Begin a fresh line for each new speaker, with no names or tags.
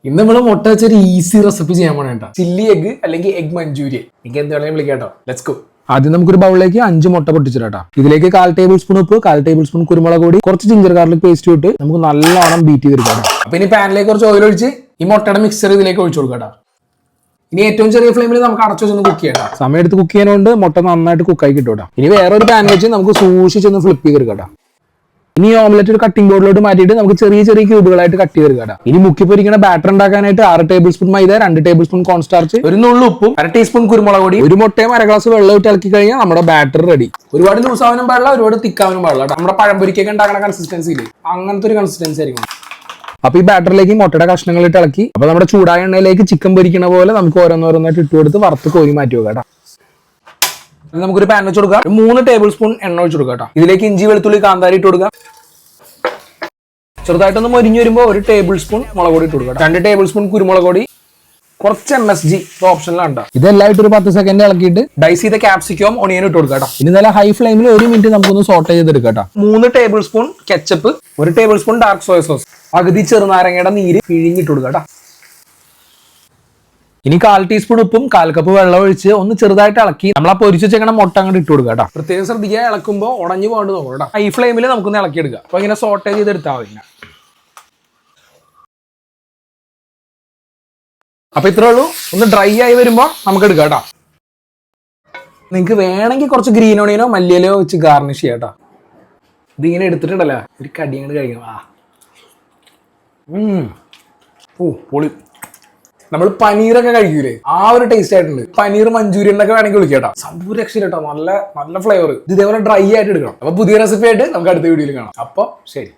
ഇന്ന് നമ്മൾ മുട്ട വെച്ചൊരു ഈസി റെസിപ്പി ചെയ്യാൻ പോണേട്ടാ. ചില്ലി എഗ് അല്ലെങ്കിൽ എഗ് മഞ്ചൂരിയൻ. എനിക്ക് എന്ത് വേണമെങ്കിലും വിളിക്കാട്ടോ. Let's go. ആദ്യം നമുക്കൊരു ബൗളിലേക്ക് 5 മുട്ട പൊട്ടിച്ചിട്ടാ. ഇതിലേക്ക് 1/4 ടേബിൾ സ്പൂൺ ഉപ്പ്, 1/4 ടേബിൾ സ്പൂൺ കുരുമുളക് പൊടി, കുറച്ച് ജിഞ്ചർ ഗാർലിക് പേസ്റ്റ് ഇട്ട് നമുക്ക് നല്ലോണം ബീറ്റ് ചെയ്തെടുക്കാം. അപ്പൊ ഇനി പാനിലേക്ക് കുറച്ച് ഓയിൽ ഒഴിച്ച് ഈ മുട്ടയുടെ മിക്സർ ഇതിലേക്ക് ഒഴിച്ചു കൊടുക്കാം. ഇനി ഏറ്റവും ചെറിയ ഫ്ലെയിമിൽ നമുക്ക് അടച്ചു വെച്ചൊന്ന് കുക്ക് ചെയ്യണം. സമയം എടുത്ത് കുക്ക് ചെയ്യുന്നതുകൊണ്ട് മുട്ട നന്നായിട്ട് കുക്കായി കിട്ടും. ഇനി വേറൊരു പാൻ വെച്ച് നമുക്ക് സൂക്ഷിച്ചൊന്ന് ഫ്ലിപ്പ് ചെയ്തെടുക്കാം. ഇനി ഓംലെറ്റ് ഒരു കട്ടിംഗ് ബോർഡിലോട്ട് മാറ്റിയിട്ട് നമുക്ക് ചെറിയ ചെറിയ ക്യൂബുകളായിട്ട് കട്ട് ചെയ്തെടുക്കാം. ഇനി മുക്കി പൊരിക്കുന്ന ബാറ്റർ ഉണ്ടാക്കാനായിട്ട് 6 ടേബിൾ സ്പൂൺ മൈദ, 2 ടേബിൾ സ്പൂൺ കോൺസ്റ്റാർച്ച്, ഒരു നുള്ളു ഉപ്പും, 1/2 ടീസ്പൂൺ കുരുമുളക് പൊടി, ഒരു മുട്ടയും 1 ഗ്ലാസ് വെള്ളം ഇട്ട് ഇളക്കി കഴിഞ്ഞാൽ നമ്മുടെ ബാറ്റർ റെഡി. ഒരുപാട് ലൂസാവാനും പാടില്ല, ഒരുപാട് തിക്കാവാനും പാടില്ല. നമ്മുടെ പഴംപൊരിക്കൊക്കെ ഉണ്ടാക്കുന്ന കൺസിസ്റ്റൻസിയിൽ അങ്ങനത്തെ ഒരു കൺസിസ്റ്റൻസി ആയിരിക്കും. അപ്പൊ ഈ ബാറ്ററിലേക്ക് മുട്ടയുടെ കഷ്ണങ്ങൾ ഇട്ട് ഇളക്കി അപ്പൊ നമ്മുടെ ചൂടായ എണ്ണയിലേക്ക് ചിക്കൻ പൊരിക്കുന്ന പോലെ നമുക്ക് ഓരോന്നോരോന്നായിട്ട് ഇട്ട് കൊടുത്ത് വറുത്ത് കോരി മാറ്റി വെക്കാം. നമുക്കൊരു പാൻ വെച്ച് കൊടുക്കാം. 3 ടേബിൾ സ്പൂൺ എണ്ണ ഒഴിച്ചു കൊടുക്കാം. ഇതിലേക്ക് ഇഞ്ചി വെളുത്തുള്ളി കാന്താരി ഇട്ട് കൊടുക്കാം. ചെറുതായിട്ടൊന്ന് മൊരിഞ്ഞു വരുമ്പോൾ 1 ടേബിൾ സ്പൂൺ മുളക് പൊടി ഇട്ട് കൊടുക്കാം. 2 ടേബിൾ സ്പൂൺ കുരുമുളക് പൊടി, കുറച്ച് MSG ഓപ്ഷനിലാണ്. ഇതെല്ലാം ഇട്ട് ഒരു 10 സെക്കൻഡ് ഇളക്കിയിട്ട് ഡൈസ് ചെയ്ത ക്യാപ്സിക്കവും ഒണിയനും ഇട്ട് കൊടുക്കാം. ഇനി നല്ല ഹൈ ഫ്ലെയിമിൽ 1 മിനിറ്റ് നമുക്കൊന്ന് സോട്ട് ചെയ്തെടുക്കാം. 3 table spoon ketchup, 1 table spoon dark soya sauce, പകുതി ചെറുനാരങ്ങയുടെ നീര് പിഴിഞ്ഞിട്ട് കൊടുക്കാം. ഇനി 1/4 ടീസ്പൂൺ ഉപ്പും 1/4 കപ്പ് വെള്ളം ഒഴിച്ച് ഒന്ന് ചെറുതായിട്ട് ഇളക്കി നമ്മൾ ആ പൊരിച്ച് വെച്ചേക്കണ മുട്ട അങ്ങോട്ട് ഇട്ട് കൊടുക്കുക. പ്രത്യേകം ശ്രദ്ധിക്കുക, ഇളക്കുമ്പോൾ ഉടഞ്ഞു പോകേണ്ടത് നോക്കാം. ഹൈ ഫ്ലെയിമിൽ നമുക്കൊന്ന് ഇളക്കിയെടുക്കുക. അപ്പൊ ഇങ്ങനെ സോട്ടേജ് ചെയ്തെടുത്താൽ മതി. അപ്പൊ ഇത്രേ ഉള്ളൂ. ഒന്ന് ഡ്രൈ ആയി വരുമ്പോൾ നമുക്ക് എടുക്കാം. നിങ്ങൾക്ക് വേണമെങ്കിൽ കുറച്ച് ഗ്രീൻ ഓണിയനോ മല്ലിയിലോ വെച്ച് ഗാർണിഷ് ചെയ്യാം. ഇതിങ്ങനെ എടുത്തിട്ടുണ്ടല്ലോ, ഒരു കടി അങ്ങോട്ട് കഴിക്കണം. പൊളി. നമ്മൾ പനീറൊക്കെ കഴിക്കൂലേ, ആ ഒരു ടേസ്റ്റ് ആയിട്ടുണ്ട്. പനീർ മഞ്ചൂരിയൻ എന്നൊക്കെ വേണമെങ്കിൽ വിളിക്കാം. സംഭവം രക്ഷ കേട്ടോ, നല്ല ഫ്ലേവർ. ഇതേപോലെ ഡ്രൈ ആയിട്ട് എടുക്കണം. അപ്പൊ പുതിയ റെസിപ്പി ആയിട്ട് നമുക്ക് അടുത്ത വീഡിയോയിൽ കാണാം. അപ്പൊ ശരി.